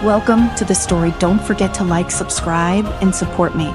Welcome to the story. Don't forget to like, subscribe, and support me.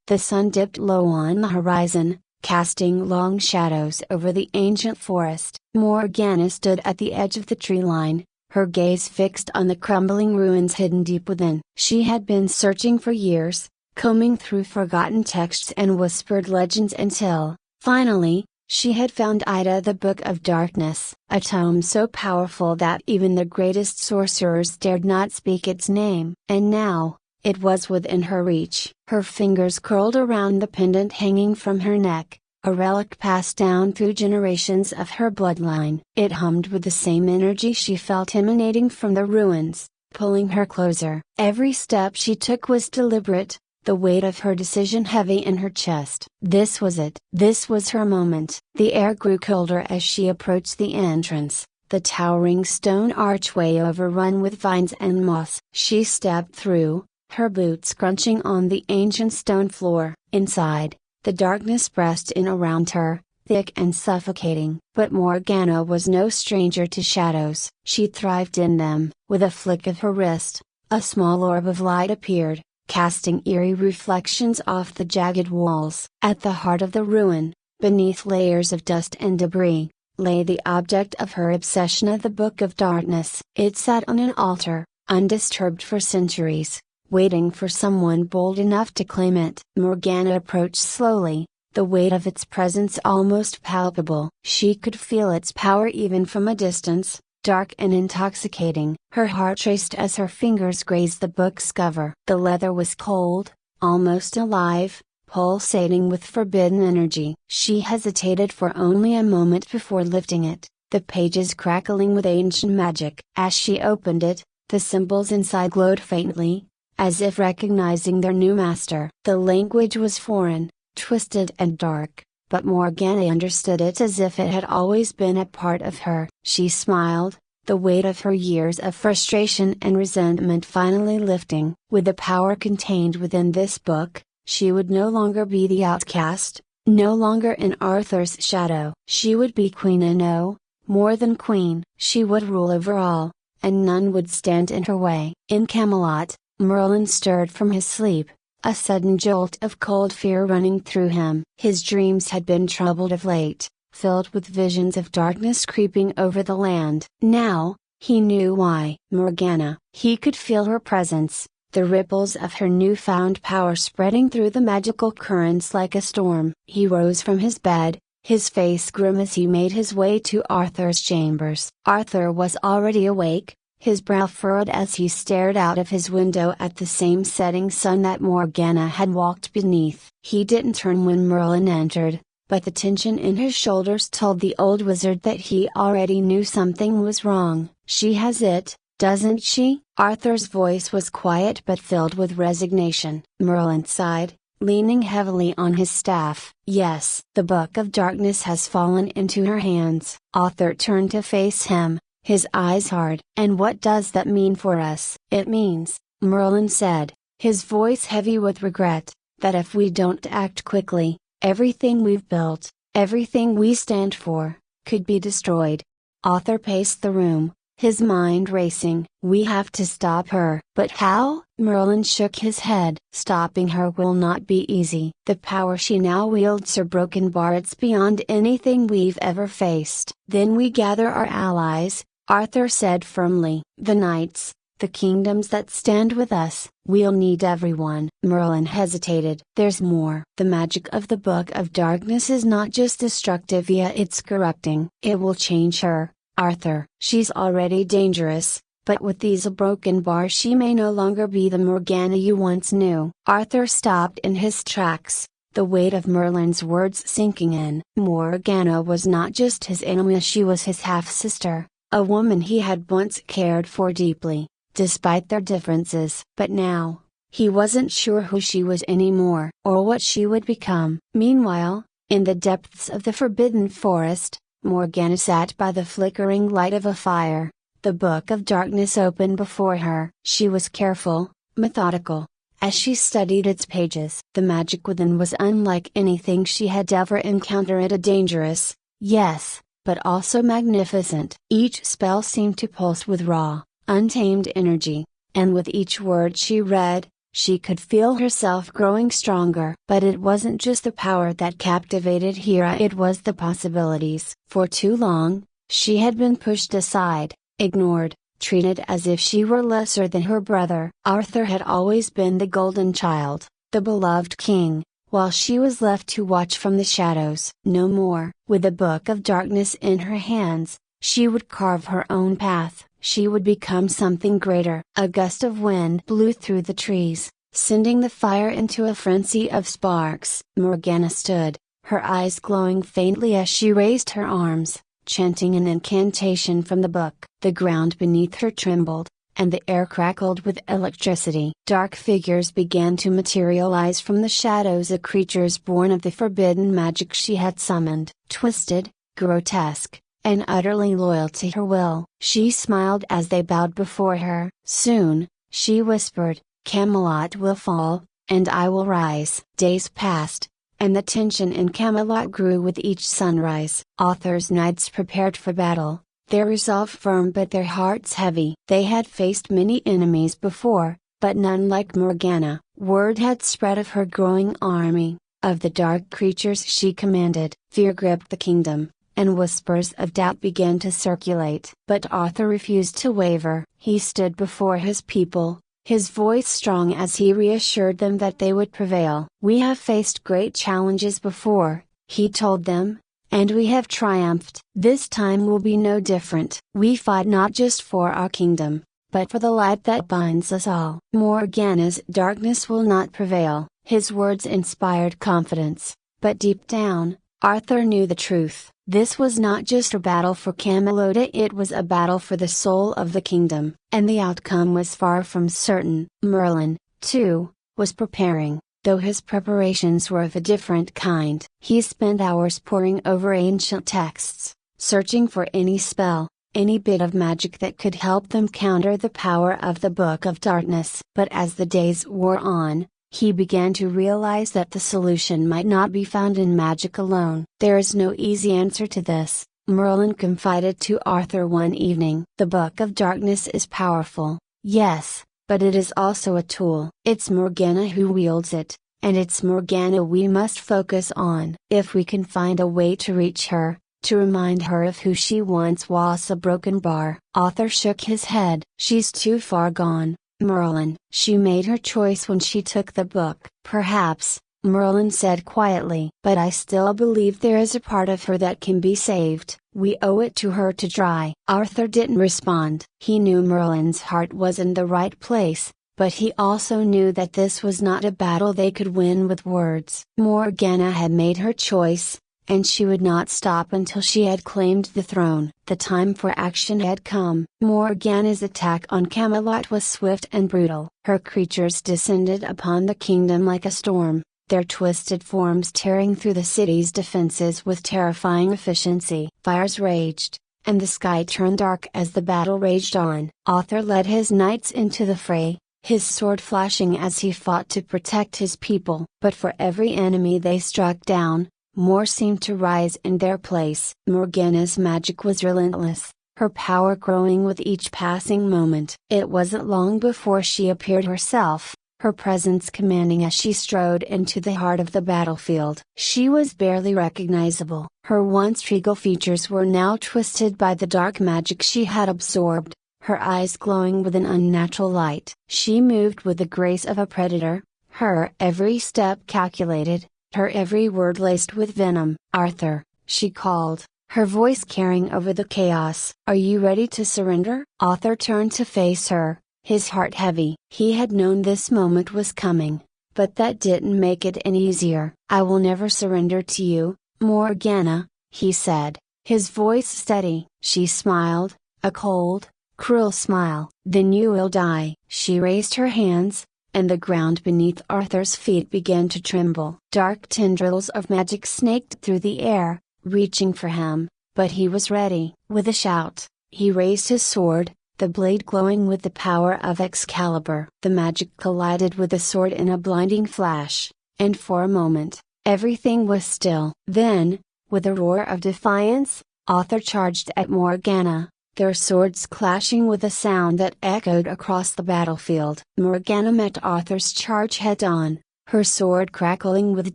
The sun dipped low on the horizon, casting long shadows over the ancient forest. Morgana stood at the edge of the tree line, her gaze fixed on the crumbling ruins hidden deep within. She had been searching for years, combing through forgotten texts and whispered legends until, finally, she had found Ida, the Book of Darkness, a tome so powerful that even the greatest sorcerers dared not speak its name. And now, it was within her reach. Her fingers curled around the pendant hanging from her neck, a relic passed down through generations of her bloodline. It hummed with the same energy she felt emanating from the ruins, pulling her closer. Every step she took was deliberate, the weight of her decision heavy in her chest. This was it. This was her moment. The air grew colder as she approached the entrance, the towering stone archway overrun with vines and moss. She stepped through, her boots crunching on the ancient stone floor. Inside, the darkness pressed in around her, thick and suffocating. But Morgana was no stranger to shadows. She thrived in them. With a flick of her wrist, a small orb of light appeared, casting eerie reflections off the jagged walls. At the heart of the ruin, beneath layers of dust and debris, lay the object of her obsession, of the Book of Darkness. It sat on an altar, undisturbed for centuries, waiting for someone bold enough to claim it. Morgana approached slowly, the weight of its presence almost palpable. She could feel its power even from a distance, dark and intoxicating. Her heart raced as her fingers grazed the book's cover. The leather was cold, almost alive, pulsating with forbidden energy. She hesitated for only a moment before lifting it, the pages crackling with ancient magic. As she opened it, the symbols inside glowed faintly, as if recognizing their new master. The language was foreign, twisted and dark, but Morgana understood it as if it had always been a part of her. She smiled, the weight of her years of frustration and resentment finally lifting. With the power contained within this book, she would no longer be the outcast, no longer in Arthur's shadow. She would be queen, and no, more than queen. She would rule over all, and none would stand in her way. In Camelot, Merlin stirred from his sleep, a sudden jolt of cold fear running through him. His dreams had been troubled of late, filled with visions of darkness creeping over the land. Now, he knew why. Morgana. He could feel her presence, the ripples of her newfound power spreading through the magical currents like a storm. He rose from his bed, his face grim as he made his way to Arthur's chambers. Arthur was already awake, his brow furrowed as he stared out of his window at the same setting sun that Morgana had walked beneath. He didn't turn when Merlin entered, but the tension in his shoulders told the old wizard that he already knew something was wrong. "She has it, doesn't she?" Arthur's voice was quiet but filled with resignation. Merlin sighed, leaning heavily on his staff. "Yes." "The Book of Darkness has fallen into her hands." Arthur turned to face him, his eyes hard. "And what does that mean for us?" "It means," Merlin said, his voice heavy with regret, "that if we don't act quickly, everything we've built, everything we stand for, could be destroyed." Arthur paced the room, his mind racing. "We have to stop her." "But how?" Merlin shook his head. "Stopping her will not be easy. The power she now wields are broken bar. It's beyond anything we've ever faced." "Then we gather our allies," Arthur said firmly. "The knights, the kingdoms that stand with us." "We'll need everyone." Merlin hesitated. "There's more. The magic of the Book of Darkness is not just destructive, yet it's corrupting. It will change her, Arthur. She's already dangerous, but with these a broken bar she may no longer be the Morgana you once knew." Arthur stopped in his tracks, the weight of Merlin's words sinking in. Morgana was not just his enemy, she was his half-sister, a woman he had once cared for deeply, despite their differences. But now, he wasn't sure who she was anymore, or what she would become. Meanwhile, in the depths of the forbidden forest, Morgana sat by the flickering light of a fire, the Book of Darkness open before her. She was careful, methodical, as she studied its pages. The magic within was unlike anything she had ever encountered. A dangerous, yes, but also magnificent. Each spell seemed to pulse with raw, untamed energy, and with each word she read, she could feel herself growing stronger. But it wasn't just the power that captivated Hera, it was the possibilities. For too long, she had been pushed aside, ignored, treated as if she were lesser than her brother. Arthur had always been the golden child, the beloved king, while she was left to watch from the shadows. No more. With the book of darkness in her hands, she would carve her own path. She would become something greater. A gust of wind blew through the trees, sending the fire into a frenzy of sparks. Morgana stood, her eyes glowing faintly as she raised her arms, chanting an incantation from the book. The ground beneath her trembled, and the air crackled with electricity. Dark figures began to materialize from the shadows, the creatures born of the forbidden magic she had summoned. Twisted, grotesque, and utterly loyal to her will. She smiled as they bowed before her. Soon, she whispered, Camelot will fall, and I will rise. Days passed, and the tension in Camelot grew with each sunrise. Arthur's knights prepared for battle, their resolve firm but their hearts heavy. They had faced many enemies before, but none like Morgana. Word had spread of her growing army, of the dark creatures she commanded. Fear gripped the kingdom, and whispers of doubt began to circulate. But Arthur refused to waver. He stood before his people, his voice strong as he reassured them that they would prevail. We have faced great challenges before, he told them, and we have triumphed. This time will be no different. We fight not just for our kingdom, but for the light that binds us all. Morgana's darkness will not prevail. His words inspired confidence, but deep down, Arthur knew the truth. This was not just a battle for Camelot, it was a battle for the soul of the kingdom, and the outcome was far from certain. Merlin, too, was preparing, though his preparations were of a different kind. He spent hours poring over ancient texts, searching for any spell, any bit of magic that could help them counter the power of the Book of Darkness. But as the days wore on, he began to realize that the solution might not be found in magic alone. There is no easy answer to this, Merlin confided to Arthur one evening. The Book of Darkness is powerful, yes, but it is also a tool. It's Morgana who wields it, and it's Morgana we must focus on. If we can find a way to reach her, to remind her of who she once was. A broken bar. Arthur shook his head. She's too far gone, Merlin. She made her choice when she took the book. Perhaps, Merlin said quietly. But I still believe there is a part of her that can be saved. We owe it to her to try. Arthur didn't respond. He knew Merlin's heart was in the right place, but he also knew that this was not a battle they could win with words. Morgana had made her choice, and she would not stop until she had claimed the throne. The time for action had come. Morgana's attack on Camelot was swift and brutal. Her creatures descended upon the kingdom like a storm, their twisted forms tearing through the city's defenses with terrifying efficiency. Fires raged, and the sky turned dark as the battle raged on. Arthur led his knights into the fray, his sword flashing as he fought to protect his people. But for every enemy they struck down, more seemed to rise in their place. Morgana's magic was relentless, her power growing with each passing moment. It wasn't long before she appeared herself, her presence commanding as she strode into the heart of the battlefield. She was barely recognizable. Her once regal features were now twisted by the dark magic she had absorbed, her eyes glowing with an unnatural light. She moved with the grace of a predator, her every step calculated, her every word laced with venom. Arthur, she called, her voice carrying over the chaos. Are you ready to surrender? Arthur turned to face her, his heart heavy. He had known this moment was coming, but that didn't make it any easier. I will never surrender to you, Morgana, he said, his voice steady. She smiled, a cold, cruel smile. Then you will die. She raised her hands, and the ground beneath Arthur's feet began to tremble. Dark tendrils of magic snaked through the air, reaching for him, but he was ready. With a shout, he raised his sword, the blade glowing with the power of Excalibur. The magic collided with the sword in a blinding flash, and for a moment, everything was still. Then, with a roar of defiance, Arthur charged at Morgana, their swords clashing with a sound that echoed across the battlefield. Morgana met Arthur's charge head-on, her sword crackling with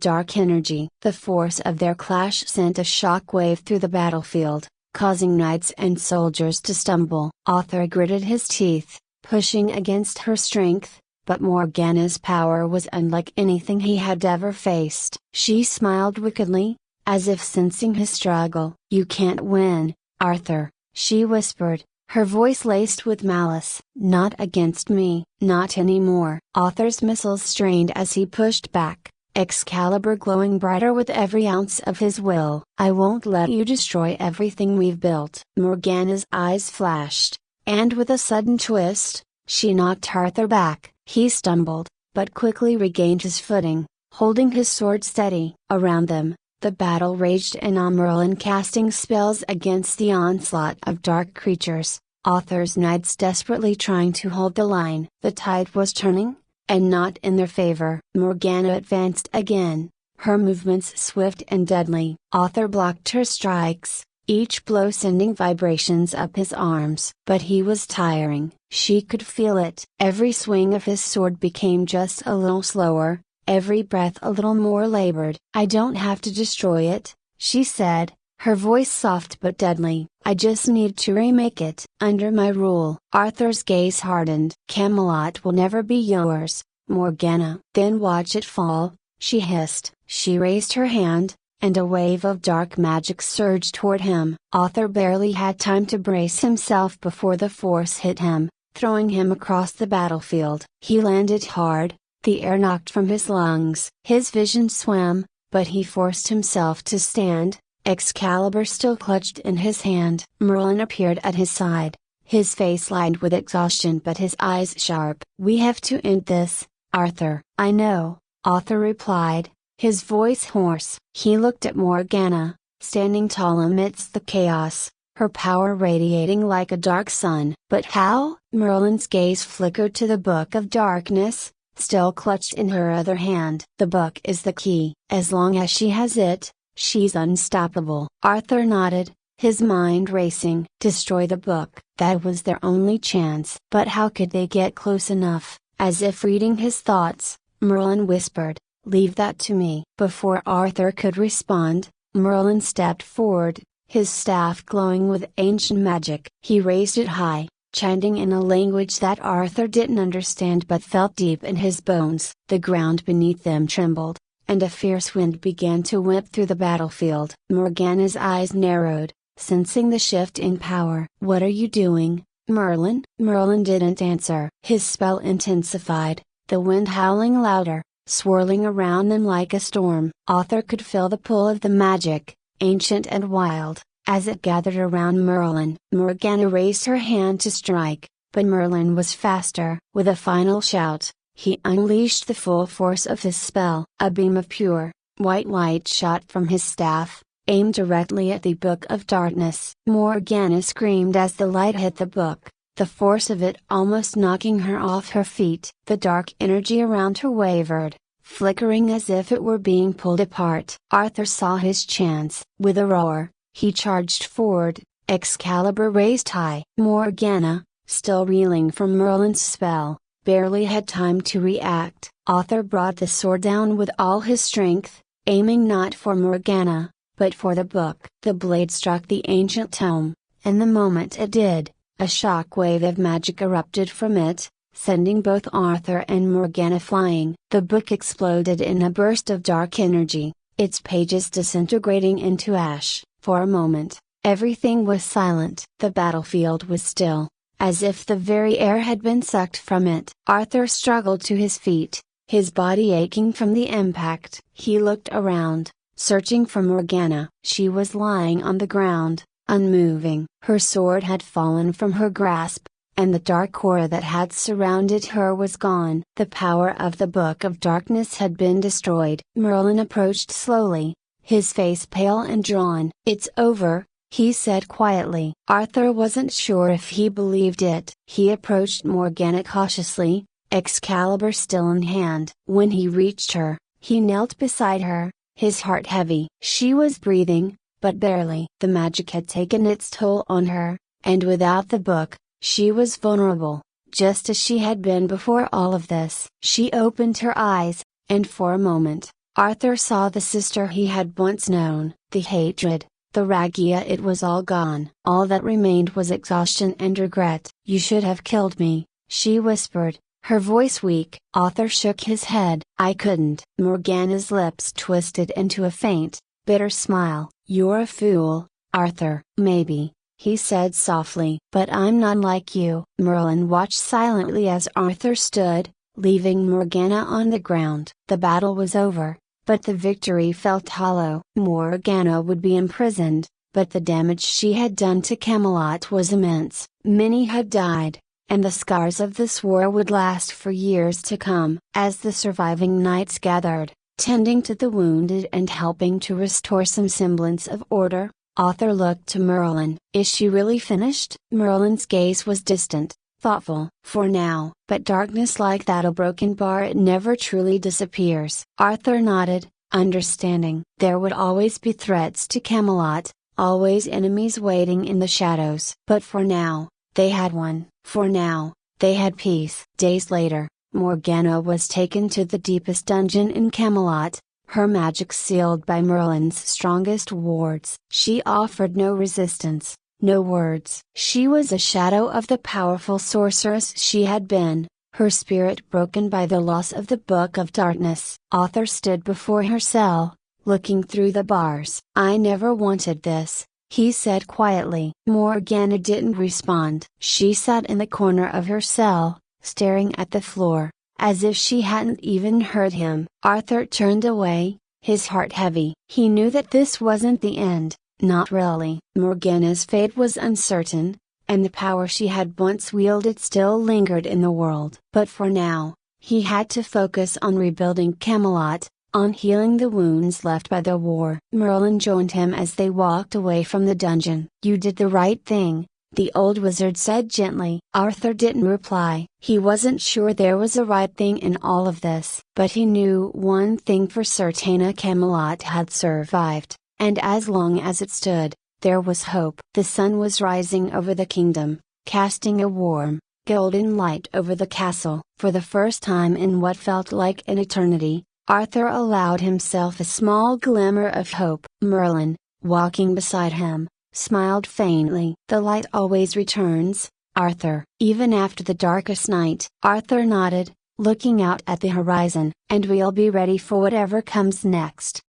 dark energy. The force of their clash sent a shock-wave through the battlefield, causing knights and soldiers to stumble. Arthur gritted his teeth, pushing against her strength, but Morgana's power was unlike anything he had ever faced. She smiled wickedly, as if sensing his struggle. "You can't win, Arthur," she whispered, her voice laced with malice. "Not against me." "Not anymore." Arthur's missiles strained as he pushed back, Excalibur glowing brighter with every ounce of his will. "I won't let you destroy everything we've built." Morgana's eyes flashed, and with a sudden twist, she knocked Arthur back. He stumbled, but quickly regained his footing, holding his sword steady. Around them, the battle raged in on Merlin casting spells against the onslaught of dark creatures, Arthur's knights desperately trying to hold the line. The tide was turning, and not in their favor. Morgana advanced again, her movements swift and deadly. Arthur blocked her strikes, each blow sending vibrations up his arms. But he was tiring. She could feel it. Every swing of his sword became just a little slower, every breath a little more labored. "I don't have to destroy it," she said, her voice soft but deadly. "I just need to remake it under my rule." Arthur's gaze hardened. "Camelot will never be yours, Morgana." "Then watch it fall," she hissed. She raised her hand, and a wave of dark magic surged toward him. Arthur barely had time to brace himself before the force hit him, throwing him across the battlefield. He landed hard, the air knocked from his lungs. His vision swam, but he forced himself to stand, Excalibur still clutched in his hand. Merlin appeared at his side, his face lined with exhaustion but his eyes sharp. "We have to end this, Arthur." "I know," Arthur replied, his voice hoarse. He looked at Morgana, standing tall amidst the chaos, her power radiating like a dark sun. "But how?" Merlin's gaze flickered to the Book of Darkness, still clutched in her other hand. "The book is the key. As long as she has it, she's unstoppable." Arthur nodded, his mind racing. Destroy the book. That was their only chance. But how could they get close enough? As if reading his thoughts, Merlin whispered, "Leave that to me." Before Arthur could respond, Merlin stepped forward, his staff glowing with ancient magic. He raised it high, chanting in a language that Arthur didn't understand but felt deep in his bones. The ground beneath them trembled, and a fierce wind began to whip through the battlefield. Morgana's eyes narrowed, sensing the shift in power. "What are you doing, Merlin?" Merlin didn't answer. His spell intensified, the wind howling louder, swirling around them like a storm. Arthur could feel the pull of the magic, ancient and wild, as it gathered around Merlin. Morgana raised her hand to strike, but Merlin was faster. With a final shout, he unleashed the full force of his spell. A beam of pure, white light shot from his staff, aimed directly at the Book of Darkness. Morgana screamed as the light hit the book, the force of it almost knocking her off her feet. The dark energy around her wavered, flickering as if it were being pulled apart. Arthur saw his chance. With a roar, he charged forward, Excalibur raised high. Morgana, still reeling from Merlin's spell, barely had time to react. Arthur brought the sword down with all his strength, aiming not for Morgana, but for the book. The blade struck the ancient tome, and the moment it did, a shock wave of magic erupted from it, sending both Arthur and Morgana flying. The book exploded in a burst of dark energy, its pages disintegrating into ash. For a moment, everything was silent. The battlefield was still, as if the very air had been sucked from it. Arthur struggled to his feet, his body aching from the impact. He looked around, searching for Morgana. She was lying on the ground, unmoving. Her sword had fallen from her grasp, and the dark aura that had surrounded her was gone. The power of the Book of Darkness had been destroyed. Merlin approached slowly, his face pale and drawn. "It's over," he said quietly. Arthur wasn't sure if he believed it. He approached Morgana cautiously, Excalibur still in hand. When he reached her, he knelt beside her, his heart heavy. She was breathing, but barely. The magic had taken its toll on her, and without the book, she was vulnerable, just as she had been before all of this. She opened her eyes, and for a moment, Arthur saw the sister he had once known. The hatred, the ragia, it was all gone. All that remained was exhaustion and regret. "You should have killed me," she whispered, her voice weak. Arthur shook his head. "I couldn't." Morgana's lips twisted into a faint, bitter smile. "You're a fool, Arthur." "Maybe," he said softly. "But I'm not like you." Merlin watched silently as Arthur stood, leaving Morgana on the ground. The battle was over, but the victory felt hollow. Morgana would be imprisoned, but the damage she had done to Camelot was immense. Many had died, and the scars of this war would last for years to come. As the surviving knights gathered, tending to the wounded and helping to restore some semblance of order, Arthur looked to Merlin. "Is she really finished?" Merlin's gaze was distant, thoughtful. "For now." "But darkness like that, a broken bar, it never truly disappears." Arthur nodded, understanding. There would always be threats to Camelot, always enemies waiting in the shadows. But for now, they had won. For now, they had peace. Days later, Morgana was taken to the deepest dungeon in Camelot, her magic sealed by Merlin's strongest wards. She offered no resistance, no words. She was a shadow of the powerful sorceress she had been, her spirit broken by the loss of the Book of Darkness. Arthur stood before her cell, looking through the bars. "I never wanted this," he said quietly. Morgana didn't respond. She sat in the corner of her cell, staring at the floor, as if she hadn't even heard him. Arthur turned away, his heart heavy. He knew that this wasn't the end, not really. Morgana's fate was uncertain, and the power she had once wielded still lingered in the world. But for now, he had to focus on rebuilding Camelot, on healing the wounds left by the war. Merlin joined him as they walked away from the dungeon. "You did the right thing," the old wizard said gently. Arthur didn't reply. He wasn't sure there was a right thing in all of this. But he knew one thing for certain: Camelot had survived, and as long as it stood, there was hope. The sun was rising over the kingdom, casting a warm, golden light over the castle. For the first time in what felt like an eternity, Arthur allowed himself a small glimmer of hope. Merlin, walking beside him, smiled faintly. "The light always returns, Arthur, even after the darkest night." Arthur nodded, looking out at the horizon. "And we'll be ready for whatever comes next."